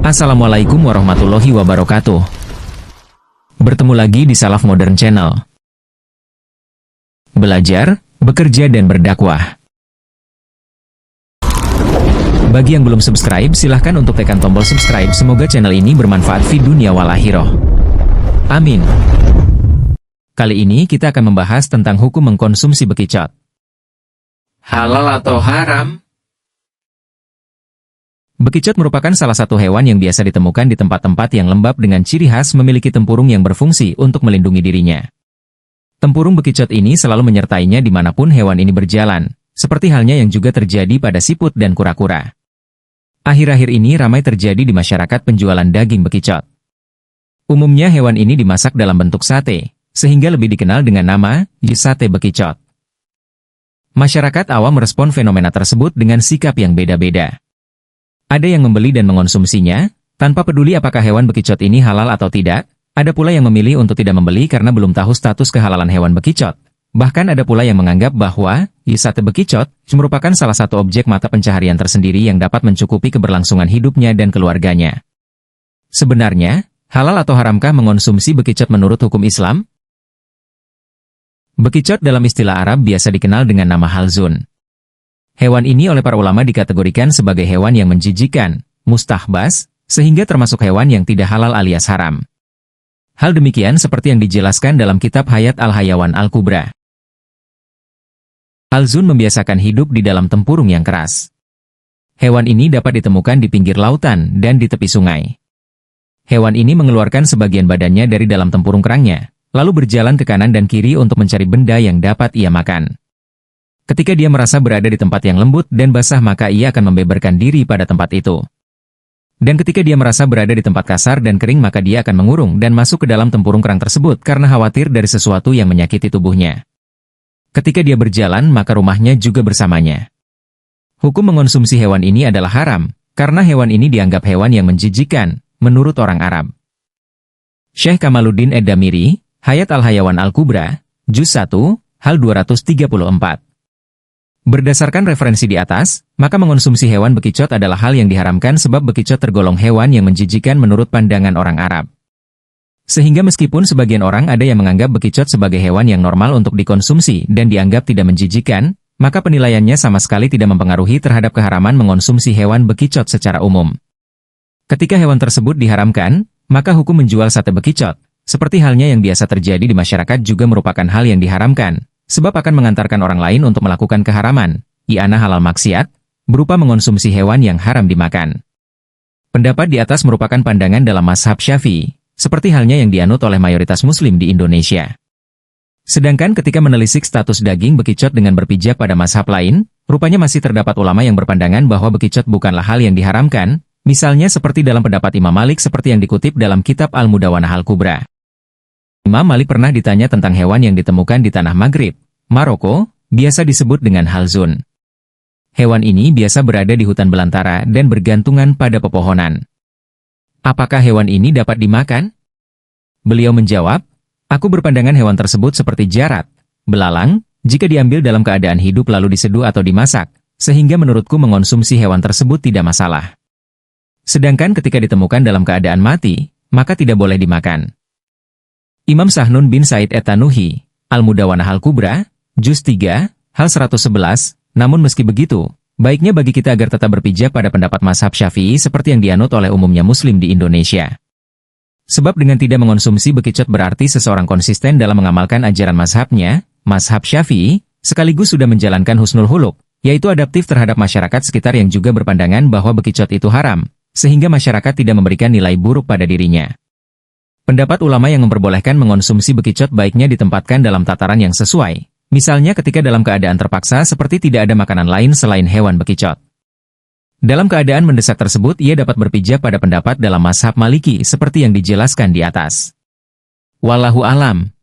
Assalamualaikum warahmatullahi wabarakatuh. Bertemu lagi di Salaf Modern Channel. Belajar, bekerja dan berdakwah. Bagi yang belum subscribe, silahkan untuk tekan tombol subscribe. Semoga channel ini bermanfaat fi dunia wal akhirah. Amin. Kali ini kita akan membahas tentang hukum mengkonsumsi bekicot. Halal atau haram? Bekicot merupakan salah satu hewan yang biasa ditemukan di tempat-tempat yang lembab dengan ciri khas memiliki tempurung yang berfungsi untuk melindungi dirinya. Tempurung bekicot ini selalu menyertainya dimanapun hewan ini berjalan, seperti halnya yang juga terjadi pada siput dan kura-kura. Akhir-akhir ini ramai terjadi di masyarakat penjualan daging bekicot. Umumnya hewan ini dimasak dalam bentuk sate, sehingga lebih dikenal dengan nama sate bekicot. Masyarakat awam merespon fenomena tersebut dengan sikap yang beda-beda. Ada yang membeli dan mengonsumsinya, tanpa peduli apakah hewan bekicot ini halal atau tidak. Ada pula yang memilih untuk tidak membeli karena belum tahu status kehalalan hewan bekicot. Bahkan ada pula yang menganggap bahwa sate bekicot merupakan salah satu objek mata pencaharian tersendiri yang dapat mencukupi keberlangsungan hidupnya dan keluarganya. Sebenarnya, halal atau haramkah mengonsumsi bekicot menurut hukum Islam? Bekicot dalam istilah Arab biasa dikenal dengan nama halzun. Hewan ini oleh para ulama dikategorikan sebagai hewan yang menjijikan, mustahbas, sehingga termasuk hewan yang tidak halal alias haram. Hal demikian seperti yang dijelaskan dalam kitab Hayat Al-Hayawan Al-Kubra. Halzun membiasakan hidup di dalam tempurung yang keras. Hewan ini dapat ditemukan di pinggir lautan dan di tepi sungai. Hewan ini mengeluarkan sebagian badannya dari dalam tempurung kerangnya, lalu berjalan ke kanan dan kiri untuk mencari benda yang dapat ia makan. Ketika dia merasa berada di tempat yang lembut dan basah, maka ia akan membeberkan diri pada tempat itu. Dan ketika dia merasa berada di tempat kasar dan kering, maka dia akan mengurung dan masuk ke dalam tempurung kerang tersebut karena khawatir dari sesuatu yang menyakiti tubuhnya. Ketika dia berjalan, maka rumahnya juga bersamanya. Hukum mengonsumsi hewan ini adalah haram, karena hewan ini dianggap hewan yang menjijikan, menurut orang Arab. Syekh Kamaluddin Ed-Damiri, Hayat Al-Hayawan Al-Kubra, Juz 1, Hal 234. Berdasarkan referensi di atas, maka mengonsumsi hewan bekicot adalah hal yang diharamkan sebab bekicot tergolong hewan yang menjijikan menurut pandangan orang Arab. Sehingga meskipun sebagian orang ada yang menganggap bekicot sebagai hewan yang normal untuk dikonsumsi dan dianggap tidak menjijikan, maka penilaiannya sama sekali tidak mempengaruhi terhadap keharaman mengonsumsi hewan bekicot secara umum. Ketika hewan tersebut diharamkan, maka hukum menjual sate bekicot, seperti halnya yang biasa terjadi di masyarakat, juga merupakan hal yang diharamkan. Sebab akan mengantarkan orang lain untuk melakukan keharaman, i'anah halal maksiat, berupa mengonsumsi hewan yang haram dimakan. Pendapat di atas merupakan pandangan dalam mazhab Syafi'i, seperti halnya yang dianut oleh mayoritas muslim di Indonesia. Sedangkan ketika menelisik status daging bekicot dengan berpijak pada mazhab lain, rupanya masih terdapat ulama yang berpandangan bahwa bekicot bukanlah hal yang diharamkan, misalnya seperti dalam pendapat Imam Malik seperti yang dikutip dalam kitab Al-Mudawanah Al-Kubra. Imam Malik pernah ditanya tentang hewan yang ditemukan di tanah Maghrib, Maroko, biasa disebut dengan halzun. Hewan ini biasa berada di hutan belantara dan bergantungan pada pepohonan. Apakah hewan ini dapat dimakan? Beliau menjawab, aku berpandangan hewan tersebut seperti jarat, belalang, jika diambil dalam keadaan hidup lalu diseduh atau dimasak, sehingga menurutku mengonsumsi hewan tersebut tidak masalah. Sedangkan ketika ditemukan dalam keadaan mati, maka tidak boleh dimakan. Imam Sahnun bin Said Et-Tanuhi, Al-Mudawanah Al-Kubra, Juz 3, Hal 111, namun meski begitu, baiknya bagi kita agar tetap berpijak pada pendapat mazhab Syafi'i seperti yang dianut oleh umumnya muslim di Indonesia. Sebab dengan tidak mengonsumsi bekicot berarti seseorang konsisten dalam mengamalkan ajaran mazhabnya, mazhab Syafi'i, sekaligus sudah menjalankan husnul huluk, yaitu adaptif terhadap masyarakat sekitar yang juga berpandangan bahwa bekicot itu haram, sehingga masyarakat tidak memberikan nilai buruk pada dirinya. Pendapat ulama yang memperbolehkan mengonsumsi bekicot baiknya ditempatkan dalam tataran yang sesuai, misalnya ketika dalam keadaan terpaksa seperti tidak ada makanan lain selain hewan bekicot. Dalam keadaan mendesak tersebut ia dapat berpijak pada pendapat dalam mazhab Maliki seperti yang dijelaskan di atas. Wallahu alam.